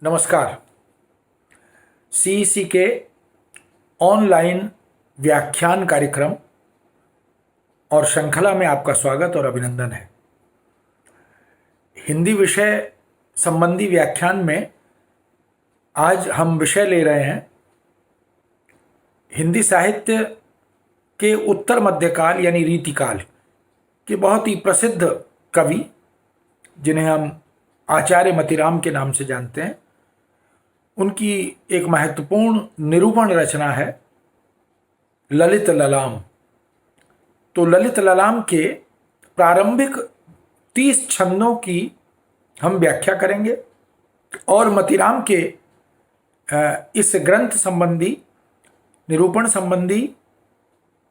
नमस्कार। सीईसी के ऑनलाइन व्याख्यान कार्यक्रम और श्रृंखला में आपका स्वागत और अभिनंदन है। हिंदी विषय संबंधी व्याख्यान में आज हम विषय ले रहे हैं हिंदी साहित्य के उत्तर मध्यकाल यानी रीतिकाल के बहुत ही प्रसिद्ध कवि, जिन्हें हम आचार्य मतीराम के नाम से जानते हैं, उनकी एक महत्वपूर्ण निरूपण रचना है ललित ललाम। तो ललित ललाम के प्रारंभिक 30 छंदों की हम व्याख्या करेंगे और मतीराम के इस ग्रंथ संबंधी निरूपण संबंधी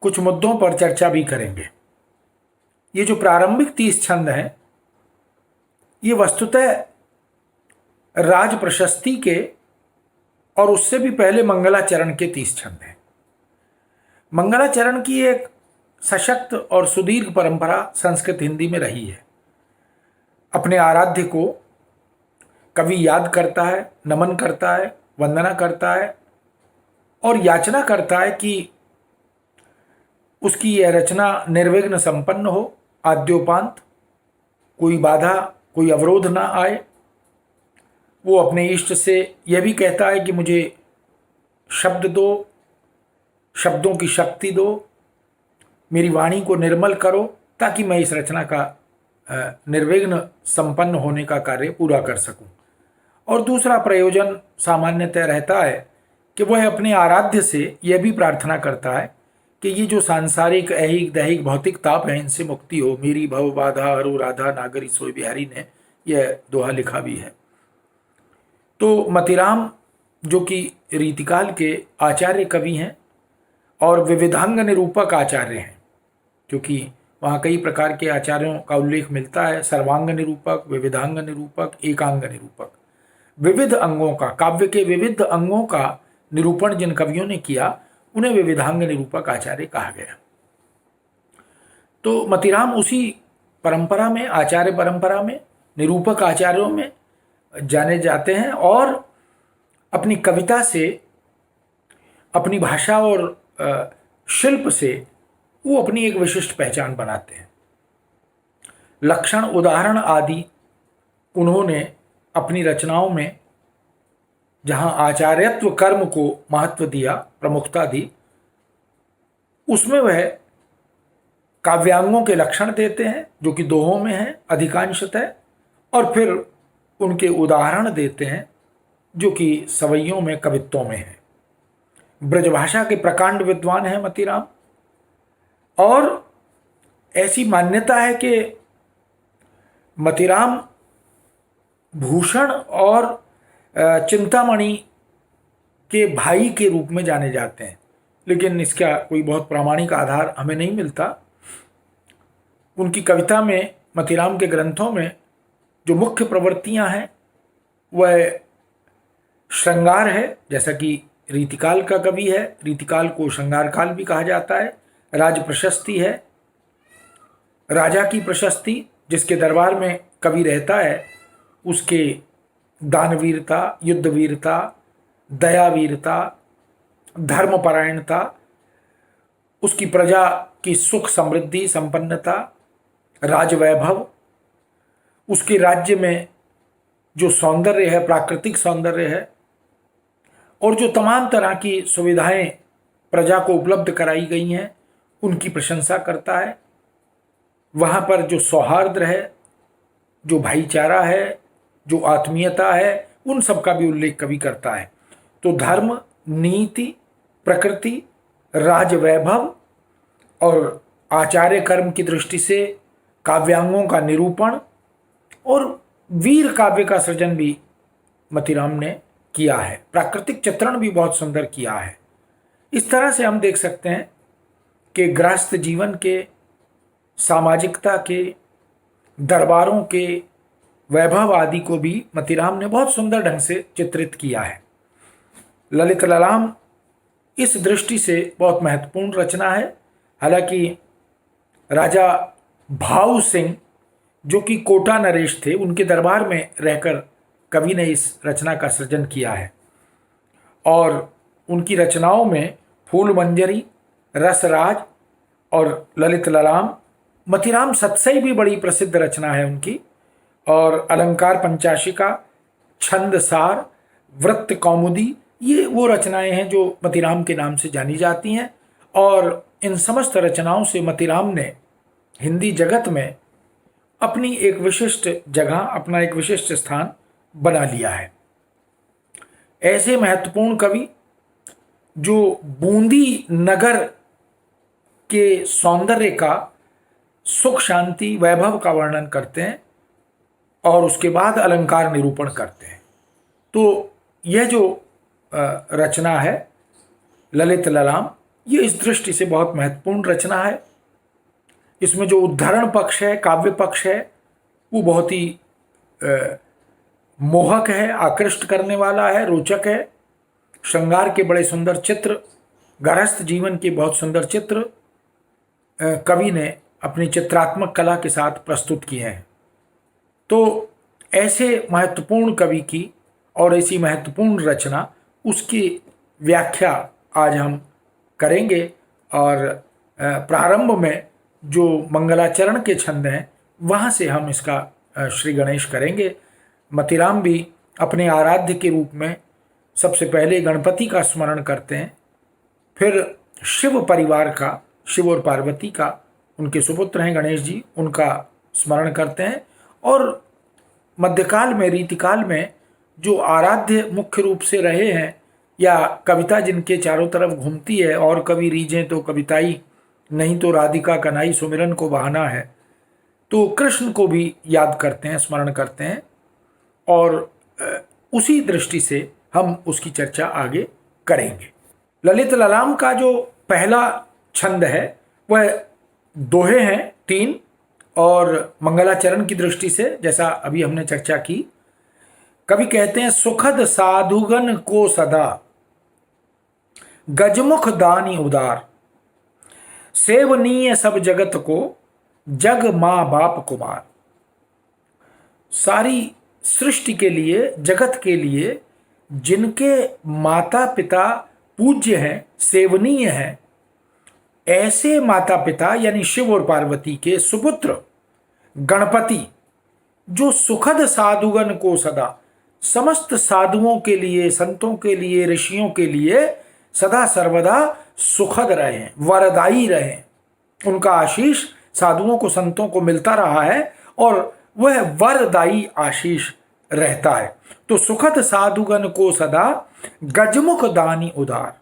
कुछ मुद्दों पर चर्चा भी करेंगे। ये जो प्रारंभिक 30 छंद हैं, ये वस्तुतः राज प्रशस्ति के और उससे भी पहले मंगलाचरण के 30 छंद हैं। मंगलाचरण की एक सशक्त और सुदीर्घ परंपरा संस्कृत हिंदी में रही है। अपने आराध्य को कवि याद करता है, नमन करता है, वंदना करता है और याचना करता है कि उसकी यह रचना निर्विघ्न संपन्न हो, आद्योपांत कोई बाधा, कोई अवरोध ना आए। वो अपने इष्ट से यह भी कहता है कि मुझे शब्द दो, शब्दों की शक्ति दो, मेरी वाणी को निर्मल करो, ताकि मैं इस रचना का निर्विघ्न संपन्न होने का कार्य पूरा कर सकूं। और दूसरा प्रयोजन सामान्यतः रहता है कि वह अपने आराध्य से यह भी प्रार्थना करता है कि ये जो सांसारिक ऐहिक दैहिक भौतिक ताप है, इनसे मुक्ति हो। मेरी भव बाधा हरु राधा, नागरी सोई बिहारी ने यह दोहा लिखा भी है। तो मतीराम, जो कि रीतिकाल के आचार्य कवि हैं और विविधांग निरूपक आचार्य हैं, क्योंकि वहाँ कई प्रकार के आचार्यों का उल्लेख मिलता है, सर्वांग निरूपक, विविधांग निरूपक, एकांग निरूपक। विविध अंगों का, काव्य के विविध अंगों का निरूपण जिन कवियों ने किया, उन्हें विविधांग निरूपक आचार्य कहा गया। तो मतीराम उसी परंपरा में, आचार्य परंपरा में, निरूपक आचार्यों में जाने जाते हैं और अपनी कविता से, अपनी भाषा और शिल्प से वो अपनी एक विशिष्ट पहचान बनाते हैं। लक्षण, उदाहरण आदि उन्होंने अपनी रचनाओं में जहाँ आचार्यत्व कर्म को महत्व दिया, प्रमुखता दी, उसमें वह काव्यांगों के लक्षण देते हैं, जो कि दोहों में हैं अधिकांशतः, और फिर उनके उदाहरण देते हैं, जो कि सवैयों में, कवित्वों में हैं। ब्रजभाषा के प्रकांड विद्वान हैं मतीराम, और ऐसी मान्यता है कि मतीराम भूषण और चिंतामणि के भाई के रूप में जाने जाते हैं, लेकिन इसका कोई बहुत प्रामाणिक आधार हमें नहीं मिलता। उनकी कविता में, मतीराम के ग्रंथों में जो मुख्य प्रवृत्तियां हैं वह श्रृंगार है, जैसा कि रीतिकाल का कवि है, रीतिकाल को श्रृंगार काल भी कहा जाता है। राज प्रशस्ति है, राजा की प्रशस्ति, जिसके दरबार में कवि रहता है, उसके दानवीरता, युद्धवीरता, दयावीरता, धर्मपरायणता, उसकी प्रजा की सुख समृद्धि संपन्नता, राजवैभव, उसके राज्य में जो सौंदर्य है, प्राकृतिक सौंदर्य है, और जो तमाम तरह की सुविधाएं प्रजा को उपलब्ध कराई गई हैं, उनकी प्रशंसा करता है। वहाँ पर जो सौहार्द है, जो भाईचारा है, जो आत्मीयता है, उन सब का भी उल्लेख कवि करता है। तो धर्म, नीति, प्रकृति, राजवैभव और आचार्य कर्म की दृष्टि से काव्यांगों का निरूपण और वीर काव्य का सृजन भी मतीराम ने किया है। प्राकृतिक चित्रण भी बहुत सुंदर किया है। इस तरह से हम देख सकते हैं कि गृहस्थ जीवन के, सामाजिकता के, दरबारों के वैभव आदि को भी मतीराम ने बहुत सुंदर ढंग से चित्रित किया है। ललित ललाम इस दृष्टि से बहुत महत्वपूर्ण रचना है। हालांकि राजा भाऊ सिंह, जो कि कोटा नरेश थे, उनके दरबार में रहकर कवि ने इस रचना का सृजन किया है। और उनकी रचनाओं में फूल मंजरी, रसराज और ललित ललाम, मतिराम सतसई भी बड़ी प्रसिद्ध रचना है उनकी, और अलंकार पंचाशिका, छंदसार, वृत्त कौमुदी, ये वो रचनाएं हैं जो मतिराम के नाम से जानी जाती हैं। और इन समस्त रचनाओं से मतिराम ने हिंदी जगत में अपनी एक विशिष्ट जगह, अपना एक विशिष्ट स्थान बना लिया है। ऐसे महत्वपूर्ण कवि जो बूंदी नगर के सौंदर्य का, सुख शांति वैभव का वर्णन करते हैं और उसके बाद अलंकार निरूपण करते हैं। तो यह जो रचना है ललित ललाम, ये इस दृष्टि से बहुत महत्वपूर्ण रचना है। इसमें जो उद्धरण पक्ष है, काव्य पक्ष है, वो बहुत ही मोहक है, आकृष्ट करने वाला है, रोचक है। श्रृंगार के बड़े सुंदर चित्र, गृहस्थ जीवन के बहुत सुंदर चित्र कवि ने अपनी चित्रात्मक कला के साथ प्रस्तुत किए हैं। तो ऐसे महत्वपूर्ण कवि की और ऐसी महत्वपूर्ण रचना, उसकी व्याख्या आज हम करेंगे। और प्रारंभ में जो मंगलाचरण के छंद हैं वहाँ से हम इसका श्री गणेश करेंगे। मतिराम भी अपने आराध्य के रूप में सबसे पहले गणपति का स्मरण करते हैं, फिर शिव परिवार का, शिव और पार्वती का, उनके सुपुत्र हैं गणेश जी, उनका स्मरण करते हैं। और मध्यकाल में, रीतिकाल में जो आराध्य मुख्य रूप से रहे हैं, या कविता जिनके चारों तरफ घूमती है, और कवि रीझें तो कविताई, नहीं तो राधिका कन्हई सुमिरन को बहाना है, तो कृष्ण को भी याद करते हैं, स्मरण करते हैं। और उसी दृष्टि से हम उसकी चर्चा आगे करेंगे। ललित ललाम का जो पहला छंद है वह दोहे हैं 3, और मंगलाचरण की दृष्टि से जैसा अभी हमने चर्चा की, कवि कहते हैं सुखद साधुगन को सदा, गजमुख दानी उदार, सेवनीय सब जगत को, जग माँ बाप कुमार। सारी सृष्टि के लिए, जगत के लिए जिनके माता पिता पूज्य हैं, सेवनीय हैं, ऐसे माता पिता यानी शिव और पार्वती के सुपुत्र गणपति, जो सुखद साधुगन को सदा, समस्त साधुओं के लिए, संतों के लिए, ऋषियों के लिए सदा सर्वदा सुखद रहे, वरदायी रहे। उनका आशीष साधुओं को, संतों को मिलता रहा है और वह वरदायी आशीष रहता है। तो सुखद साधुगन को सदा, गजमुख दानी उदार।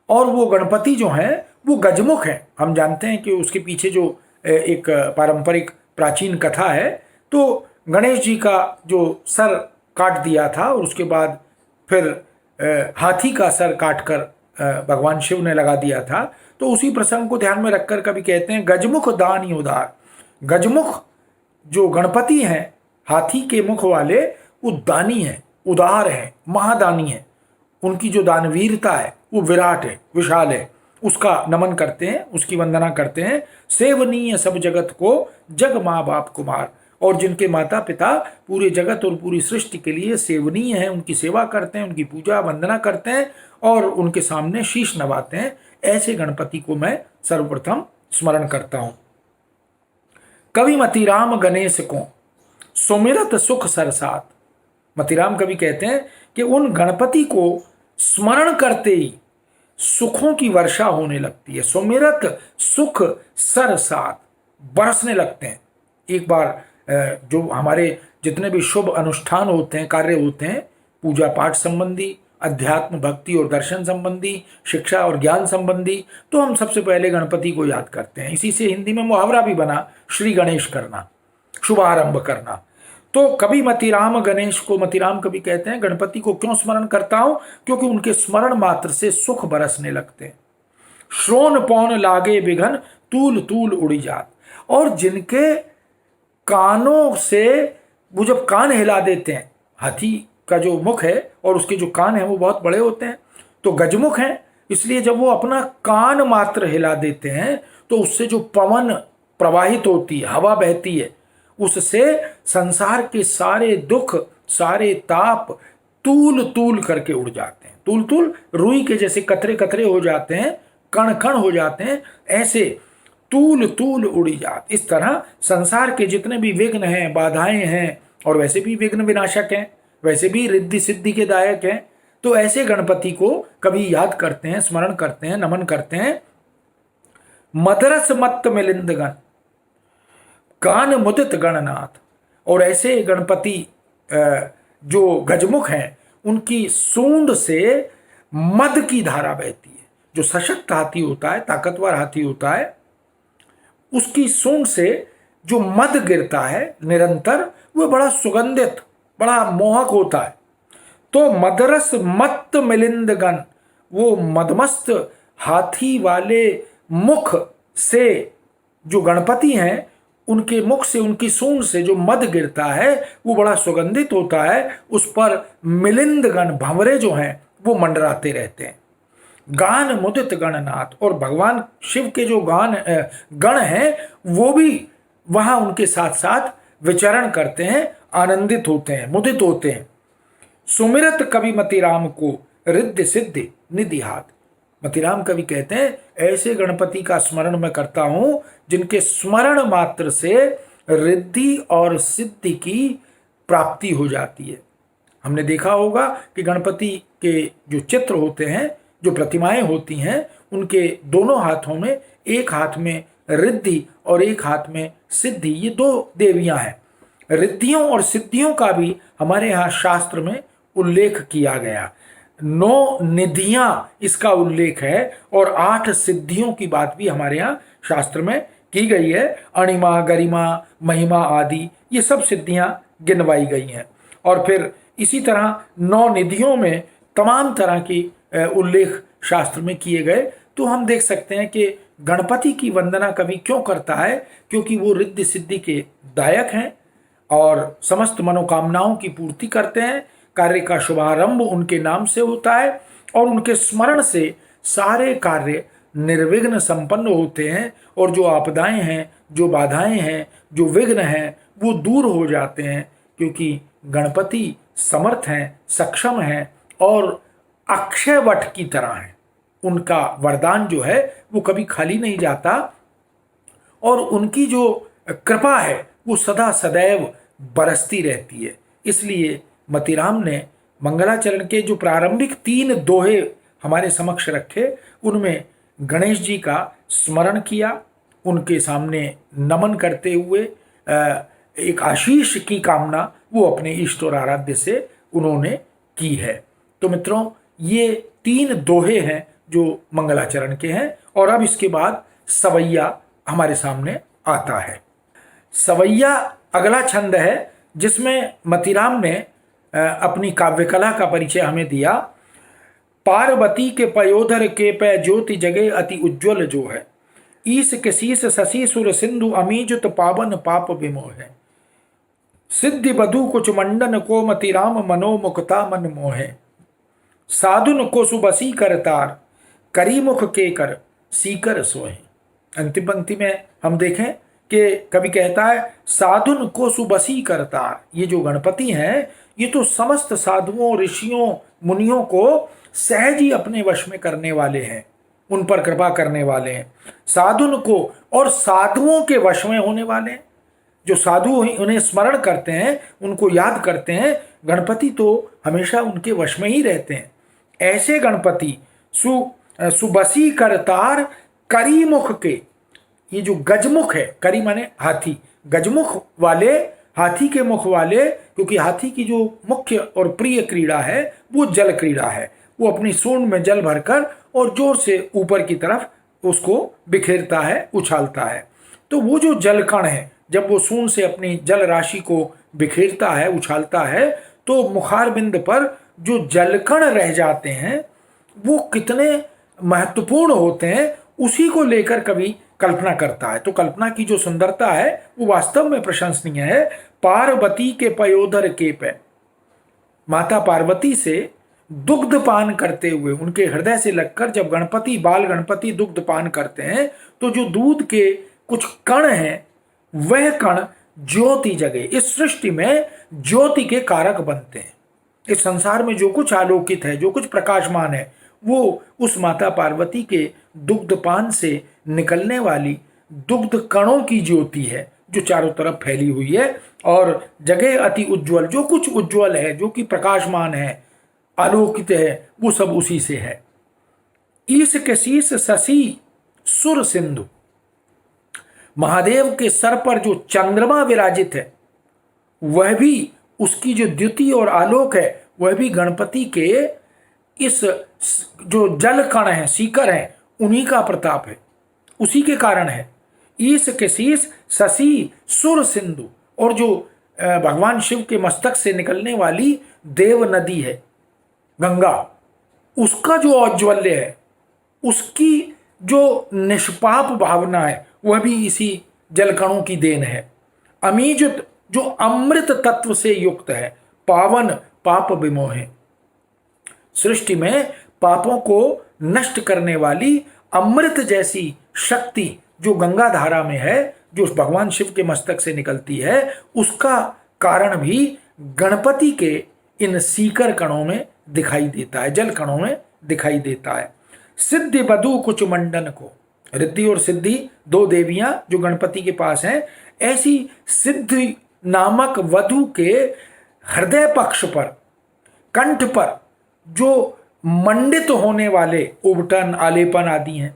और वो गणपति जो हैं वो गजमुख हैं। हम जानते हैं कि उसके पीछे जो एक पारंपरिक प्राचीन कथा है, तो गणेश जी का जो सर काट दिया था और उसके बाद फिर हाथी का सर काटकर भगवान शिव ने लगा दिया था। तो उसी प्रसंग को ध्यान में रखकर कभी कहते हैं गजमुख दानी उदार। गजमुख जो गणपति हैं, हाथी के मुख वाले, वो दानी हैं, उदार हैं, महादानी हैं। उनकी जो दानवीरता है वो विराट है, विशाल है, उसका नमन करते हैं, उसकी वंदना करते हैं। सेवनीय सब जगत को, जग माँ बाप कुमार। और जिनके माता पिता पूरे जगत और पूरी सृष्टि के लिए सेवनीय हैं, उनकी सेवा करते हैं, उनकी पूजा वंदना करते हैं और उनके सामने शीश नवाते हैं, ऐसे गणपति को मैं सर्वप्रथम स्मरण करता हूं। कवि मतिराम गणेश को सुमिरत सुख सरसात। मतिराम कवि कहते हैं कि उन गणपति को स्मरण करते ही सुखों की वर्षा होने लगती है। सुमिरत सुख सरसात, बरसने लगते हैं। एक बार जो हमारे जितने भी शुभ अनुष्ठान होते हैं, कार्य होते हैं, पूजा पाठ संबंधी, अध्यात्म भक्ति और दर्शन संबंधी, शिक्षा और ज्ञान संबंधी, तो हम सबसे पहले गणपति को याद करते हैं। इसी से हिंदी में मुहावरा भी बना, श्री गणेश करना, शुभारंभ करना। तो कवि मतिराम गणेश को, मतिराम कवि कहते हैं गणपति को क्यों स्मरण करता हूं? क्योंकि उनके स्मरण मात्र से सुख बरसने लगते हैं। श्रोण पौन लागे बिघन, तूल तूल उड़ी जात। और जिनके कानों से वो जब कान हिला देते हैं, हाथी का जो मुख है और उसके जो कान हैं वो बहुत बड़े होते हैं, तो गजमुख हैं, इसलिए जब वो अपना कान मात्र हिला देते हैं तो उससे जो पवन प्रवाहित होती है, हवा बहती है, उससे संसार के सारे दुख सारे ताप तूल तूल करके उड़ जाते हैं। तूल तूल रुई के जैसे कतरे कतरे हो जाते हैं, कण कण हो जाते हैं, ऐसे तूल तूल उड़ी जाते। इस तरह संसार के जितने भी विघ्न हैं, बाधाएं हैं, और वैसे भी विघ्न विनाशक हैं, वैसे भी रिद्धि सिद्धि के दायक हैं, तो ऐसे गणपति को कभी याद करते हैं, स्मरण करते हैं, नमन करते हैं। मदरस मत्त मिलिंद गण, कान मुदित गणनाथ। और ऐसे गणपति जो गजमुख हैं, उनकी सूंड से मद की धारा बहती है। जो सशक्त हाथी होता है, ताकतवर हाथी होता है, उसकी सूंड से जो मद गिरता है निरंतर, वो बड़ा सुगंधित, बड़ा मोहक होता है। तो मदरस मत्त मिलिंद गण, वो मदमस्त हाथी वाले मुख से जो गणपति हैं, उनके मुख से, उनकी सूंड से जो मद गिरता है वो बड़ा सुगंधित होता है। उस पर मिलिंद गण, भंवरे जो हैं, वो मंडराते रहते हैं। गान मुदित गणनाथ, और भगवान शिव के जो गण हैं, वो भी वहां उनके साथ साथ विचरण करते हैं, आनंदित होते हैं, मुदित होते हैं। सुमिरत कवि मतिराम को रिद्धि सिद्धि निधि हाथ। मतिराम कवि कहते हैं, ऐसे गणपति का स्मरण मैं करता हूं जिनके स्मरण मात्र से रिद्धि और सिद्धि की प्राप्ति हो जाती है। हमने देखा होगा कि गणपति के जो चित्र होते हैं, जो प्रतिमाएं होती हैं, उनके दोनों हाथों में, एक हाथ में रिद्धि और एक हाथ में सिद्धि, ये दो देवियां हैं। रिद्धियों और सिद्धियों का भी हमारे यहाँ शास्त्र में उल्लेख किया गया। 9 निधियां इसका उल्लेख है, और 8 सिद्धियों की बात भी हमारे यहाँ शास्त्र में की गई है। अणिमा, गरिमा, महिमा आदि, ये सब सिद्धियां गिनवाई गई हैं। और फिर इसी तरह 9 निधियों में तमाम तरह की उल्लेख शास्त्र में किए गए। तो हम देख सकते हैं कि गणपति की वंदना कवि क्यों करता है, क्योंकि वो रिद्धि सिद्धि के दायक हैं और समस्त मनोकामनाओं की पूर्ति करते हैं। कार्य का शुभारंभ उनके नाम से होता है, और उनके स्मरण से सारे कार्य निर्विघ्न संपन्न होते हैं, और जो आपदाएं हैं, जो बाधाएं हैं, जो विघ्न हैं, वो दूर हो जाते हैं, क्योंकि गणपति समर्थ हैं, सक्षम हैं और अक्षय वट की तरह हैं। उनका वरदान जो है वो कभी खाली नहीं जाता, और उनकी जो कृपा है वो सदा सदैव बरसती रहती है। इसलिए मतिराम ने मंगलाचरण के जो प्रारंभिक 3 दोहे हमारे समक्ष रखे, उनमें गणेश जी का स्मरण किया, उनके सामने नमन करते हुए एक आशीष की कामना वो अपने इष्ट और आराध्य से उन्होंने की है। तो मित्रों, ये 3 दोहे हैं जो मंगलाचरण के हैं। और अब इसके बाद सवैया हमारे सामने आता है। सवैया अगला छंद है जिसमें मतिराम ने अपनी काव्य कला का परिचय हमें दिया। पार्वती के पयोधर के पै ज्योति जगे अति उज्ज्वल जो है, ईस के शीस शशि सुर सिंधु अमीजुत पावन पाप विमोह है। सिद्धि बधु कुछ मंडन को मतिराम मनोमुखता मन मोहे, साधुन को सुबसी कर तार करी मुख के कर सीकर सोहे। अंतिम पंक्ति में हम देखें कि कवि कहता है, साधुन को सुबसी कर तार। ये जो गणपति हैं, ये तो समस्त साधुओं, ऋषियों, मुनियों को सहज ही अपने वश में करने वाले हैं, उन पर कृपा करने वाले हैं। साधुन को, और साधुओं के वश में होने वाले हैं। जो साधु उन्हें स्मरण करते हैं, उनको याद करते हैं, गणपति तो हमेशा उनके वश में ही रहते हैं। ऐसे गणपति सुबसी करतार करी मुख के, ये जो गजमुख है, करी माने हाथी, गजमुख वाले, हाथी के मुख वाले, क्योंकि हाथी की जो मुख्य और प्रिय क्रीड़ा है वो जल क्रीड़ा है। वो अपनी सूंड में जल भरकर और जोर से ऊपर की तरफ उसको बिखेरता है, उछालता है। तो वो जो जलकण है, जब वो सूंड से अपनी जल राशि को बिखेरता है, उछालता है, तो मुखारबिंद पर जो जलकण रह जाते हैं वो कितने महत्वपूर्ण होते हैं, उसी को लेकर कवि कल्पना करता है। तो कल्पना की जो सुंदरता है वो वास्तव में प्रशंसनीय है। पार्वती के पयोधर के पे, माता पार्वती से दुग्ध पान करते हुए, उनके हृदय से लगकर जब गणपति, बाल गणपति दुग्ध पान करते हैं, तो जो दूध के कुछ कण हैं, वह कण ज्योति जगे। इस सृष्टि में ज्योति के कारक बनते हैं। इस संसार में जो कुछ आलोकित है, जो कुछ प्रकाशमान है, वो उस माता पार्वती के दुग्धपान से निकलने वाली दुग्ध कणों की ज्योति है, जो चारों तरफ फैली हुई है। और जगह अति उज्ज्वल, जो कुछ उज्ज्वल है, जो कि प्रकाशमान है, आलोकित है, वो सब उसी से है। ईश के शीश शशि सुर सिंधु, महादेव के सर पर जो चंद्रमा विराजित है, वह भी, उसकी जो द्युति और आलोक है, वह भी गणपति के इस जो जल कण है, सीकर है, उन्हीं का प्रताप है, उसी के कारण है। ईश के शीश शशि सुर सिंधु, और जो भगवान शिव के मस्तक से निकलने वाली देव नदी है गंगा, उसका जो औज्ज्वल्य है, उसकी जो निष्पाप भावना है, वह भी इसी जलकणों की देन है। अमीजुत, जो अमृत तत्व से युक्त है, पावन पाप विमोहे, सृष्टि में पापों को नष्ट करने वाली अमृत जैसी शक्ति जो गंगा धारा में है, जो भगवान शिव के मस्तक से निकलती है, उसका कारण भी गणपति के इन सीकर कणों में दिखाई देता है, जल कणों में दिखाई देता है। सिद्धि बधु कुछ मंडन को, रिद्धि और सिद्धि दो देवियां जो गणपति के पास हैं, ऐसी सिद्धि नामक वधु के हृदय पक्ष पर, कंठ पर जो मंडित होने वाले उबटन, आलेपन आदि हैं।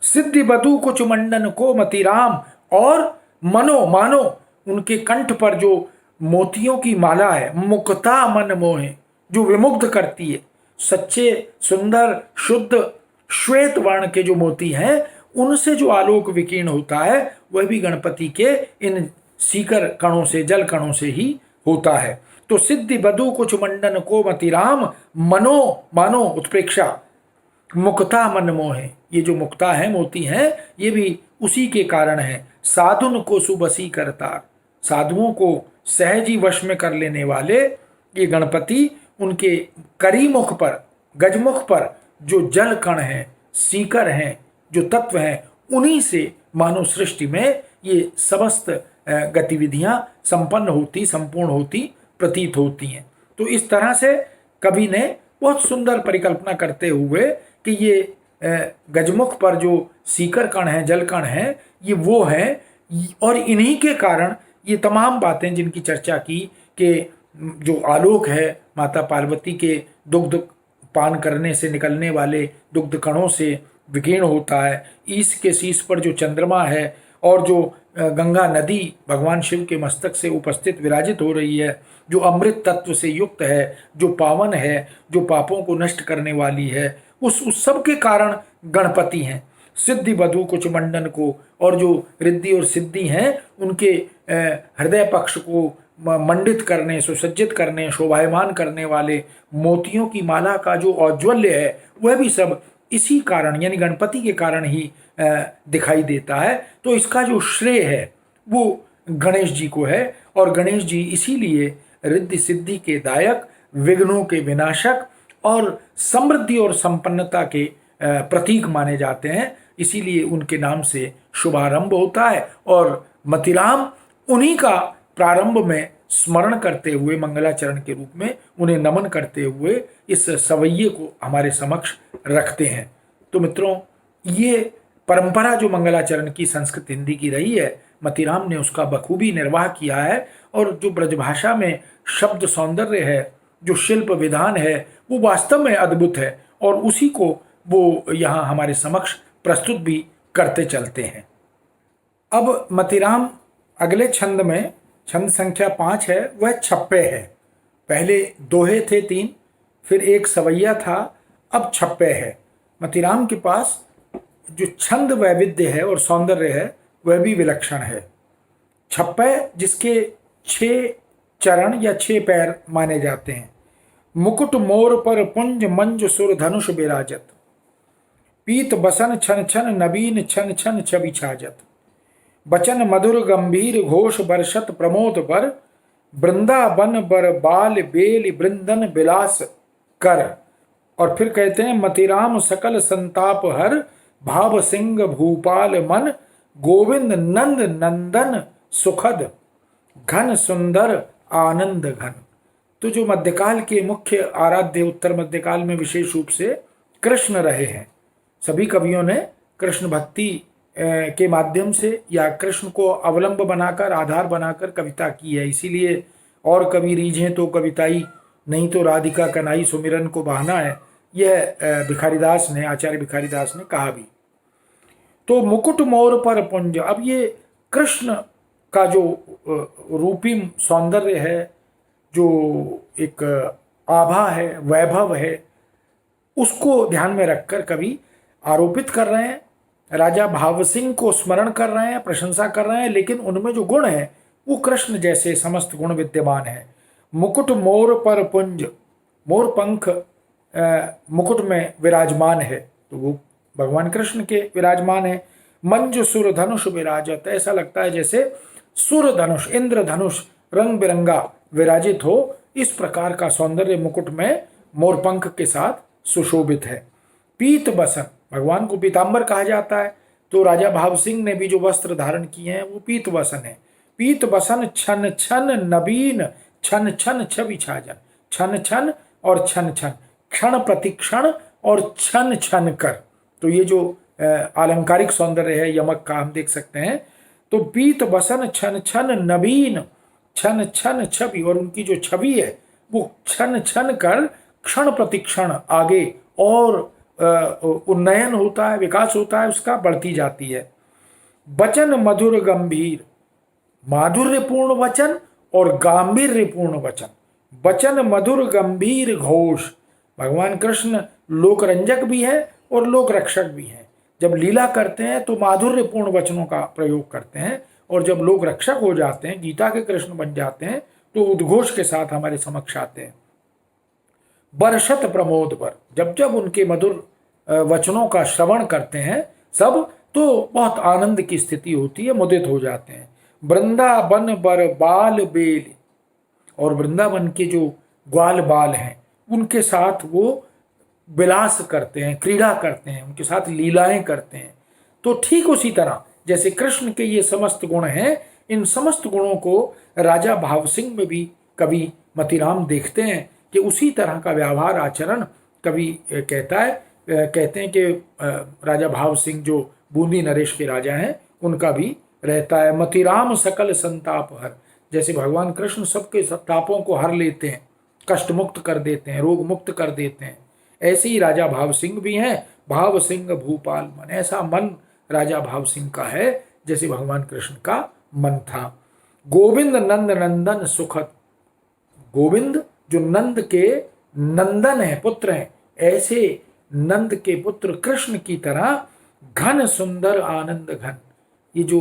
सिद्धि बधु कुछ मंडन को मतिराम, और मानो उनके कंठ पर जो मोतियों की माला है, मुक्ता मन मोहे, जो विमुग्ध करती है। सच्चे सुंदर शुद्ध श्वेत वर्ण के जो मोती हैं, उनसे जो आलोक विकीर्ण होता है, वह भी गणपति के इन सीकर कणों से, जल कणों से ही होता है। तो सिद्धि बधु कुछ मंडन को मतिराम, मानो उत्प्रेक्षा, मुक्ता मन मोहे, ये जो मुक्ता है, मोती हैं, ये भी उसी के कारण है। साधुन को सुबसी करतार, साधुओं को सहज ही वश में कर लेने वाले ये गणपति, उनके करीमुख पर, गजमुख पर जो जल कण हैं, सीकर हैं, जो तत्व हैं, उन्हीं से मानव सृष्टि में ये समस्त गतिविधियां संपन्न होती, संपूर्ण होती प्रतीत होती हैं। तो इस तरह से कवि ने बहुत सुंदर परिकल्पना करते हुए कि ये गजमुख पर जो सीकर कण है, जल कण है, ये वो है, और इन्हीं के कारण ये तमाम बातें जिनकी चर्चा की कि जो आलोक है माता पार्वती के दुग्ध पान करने से निकलने वाले दुग्ध कणों से विकीर्ण होता है। ईश के शीश पर जो चंद्रमा है, और जो गंगा नदी भगवान शिव के मस्तक से उपस्थित विराजित हो रही है, जो अमृत तत्व से युक्त है, जो पावन है, जो पापों को नष्ट करने वाली है, उस सब के कारण गणपति हैं। सिद्धि बधु कुछ मंडन को, और जो रिद्धि और सिद्धि हैं, उनके हृदय पक्ष को मंडित करने, सुसज्जित करने, शोभायमान करने वाले मोतियों की माला का जो औज्ज्वल्य है, वह भी सब इसी कारण, यानी गणपति के कारण ही दिखाई देता है। तो इसका जो श्रेय है वो गणेश जी को है, और गणेश जी इसीलिए रिद्धि सिद्धि के दायक, विघ्नों के विनाशक और समृद्धि और संपन्नता के प्रतीक माने जाते हैं। इसीलिए उनके नाम से शुभारंभ होता है, और मतिराम उन्हीं का प्रारंभ में स्मरण करते हुए, मंगलाचरण के रूप में उन्हें नमन करते हुए इस सवैये को हमारे समक्ष रखते हैं। तो मित्रों, ये परंपरा जो मंगलाचरण की संस्कृत हिंदी की रही है, मतिराम ने उसका बखूबी निर्वाह किया है। और जो ब्रजभाषा में शब्द सौंदर्य है, जो शिल्प विधान है, वो वास्तव में अद्भुत है, और उसी को वो यहाँ हमारे समक्ष प्रस्तुत भी करते चलते हैं। अब मतिराम अगले छंद में, छंद संख्या 5 है, वह छप्पे है। पहले दोहे थे 3, फिर एक सवैया था, अब छप्पे है। मतिराम के पास जो छंद वैविध्य है और सौंदर्य है, वह भी विलक्षण है। छप्पे जिसके 6 चरण या 6 पैर माने जाते हैं। मुकुट मोर पर पुंज मंज सुर धनुष विराजत, पीत बसन छन छन नवीन छन छन छवि छाजत, बचन मधुर गंभीर घोष बरसत प्रमोद बर, वृंदावन बर बाल बेल वृंदन विलास कर। और फिर कहते हैं मतिराम सकल संताप हर, भाव सिंह भूपाल मन, गोविंद नंद नंदन सुखद। घन सुंदर आनंद घन। तो जो मध्यकाल के मुख्य आराध्य उत्तर मध्यकाल में विशेष रूप से कृष्ण रहे हैं, सभी कवियों ने कृष्ण भक्ति के माध्यम से या कृष्ण को अवलंब बनाकर, आधार बनाकर कविता की है। इसीलिए और कवि रीझें तो कविताई, नहीं तो राधिका कनाई सुमिरन को बहाना है, यह भिखारीदास ने, आचार्य भिखारीदास ने कहा भी। तो मुकुट मोर पर पुंज, अब ये कृष्ण का जो रूपी सौंदर्य है, जो एक आभा है, वैभव है, उसको ध्यान में रखकर कवि आरोपित कर रहे हैं, राजा भाव सिंह को स्मरण कर रहे हैं, प्रशंसा कर रहे हैं, लेकिन उनमें जो गुण है वो कृष्ण जैसे समस्त गुण विद्यमान है। मुकुट मोर पर पुंज, मोर पंख मुकुट में विराजमान है, तो वो भगवान कृष्ण के विराजमान है। मंज सुर धनुष विराजत, ऐसा लगता है जैसे सुर धनुष, इंद्र धनुष रंग बिरंगा विराजित हो, इस प्रकार का सौंदर्य मुकुट में मोरपंख के साथ सुशोभित है। पीत बसन, भगवान को पीतांबर कहा जाता है, तो राजा भाव सिंह ने भी जो वस्त्र धारण किए हैं वो पीत बसन है। पीत बसन छन छन नवीन, छन छन छवि छाजन, छन छन और छन छन, क्षण प्रतिक्षण और छन छन कर। तो ये जो आलंकारिक सौंदर्य है यमक का, हम देख सकते हैं। तो पीत बसन छन छन नवीन, छन छन छवि, और उनकी जो छवि है वो छन छन कर क्षण प्रतिक्षण आगे और उन्नयन होता है, विकास होता है, उसका बढ़ती जाती है। वचन मधुर गंभीर, माधुर्यपूर्ण वचन और गांभीर्यपूर्ण वचन, वचन मधुर गंभीर घोष। भगवान कृष्ण लोकरंजक भी है और लोक रक्षक भी हैं। जब लीला करते हैं तो माधुर्यपूर्ण वचनों का प्रयोग करते हैं, और जब लोक रक्षक हो जाते हैं, गीता के कृष्ण बन जाते हैं, तो उद्घोष के साथ हमारे समक्ष आते हैं। बरसत प्रमोद पर, जब जब उनके मधुर वचनों का श्रवण करते हैं सब, तो बहुत आनंद की स्थिति होती है, मुदित हो जाते हैं। वृंदावन बर बाल बेल, और वृंदावन के जो ग्वाल बाल हैं उनके साथ वो विलास करते हैं, क्रीड़ा करते हैं, उनके साथ लीलाएं करते हैं। तो ठीक उसी तरह जैसे कृष्ण के ये समस्त गुण हैं, इन समस्त गुणों को राजा भाव सिंह में भी कवि मतीराम देखते हैं कि उसी तरह का व्यवहार आचरण कवि कहते हैं कि राजा भाव सिंह जो बूंदी नरेश के राजा हैं उनका भी रहता है। मतीराम सकल संताप हर, जैसे भगवान कृष्ण सबके तापों को हर लेते हैं, कष्ट मुक्त कर देते हैं, रोग मुक्त कर देते हैं, ऐसे ही राजा भाव सिंह भी हैं। भाव सिंह भूपाल मन, ऐसा मन राजा भाव सिंह का है जैसे भगवान कृष्ण का मन था। गोविंद नंद नंदन सुखद, गोविंद जो नंद के नंदन है, पुत्र हैं, ऐसे नंद के पुत्र कृष्ण की तरह घन सुंदर आनंद घन। ये जो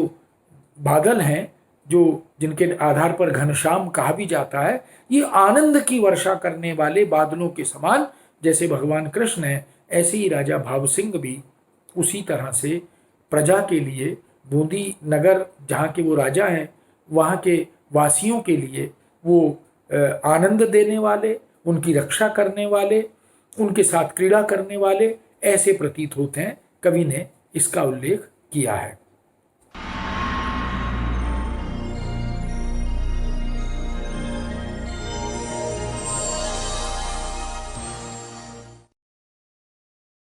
बादल हैं, जो जिनके आधार पर घनश्याम कहा भी जाता है, ये आनंद की वर्षा करने वाले बादलों के समान जैसे भगवान कृष्ण है, ऐसे ही राजा भाव सिंह भी उसी तरह से प्रजा के लिए, बूंदी नगर जहाँ के वो राजा हैं, वहाँ के वासियों के लिए वो आनंद देने वाले, उनकी रक्षा करने वाले, उनके साथ क्रीड़ा करने वाले ऐसे प्रतीत होते हैं। कवि ने इसका उल्लेख किया है।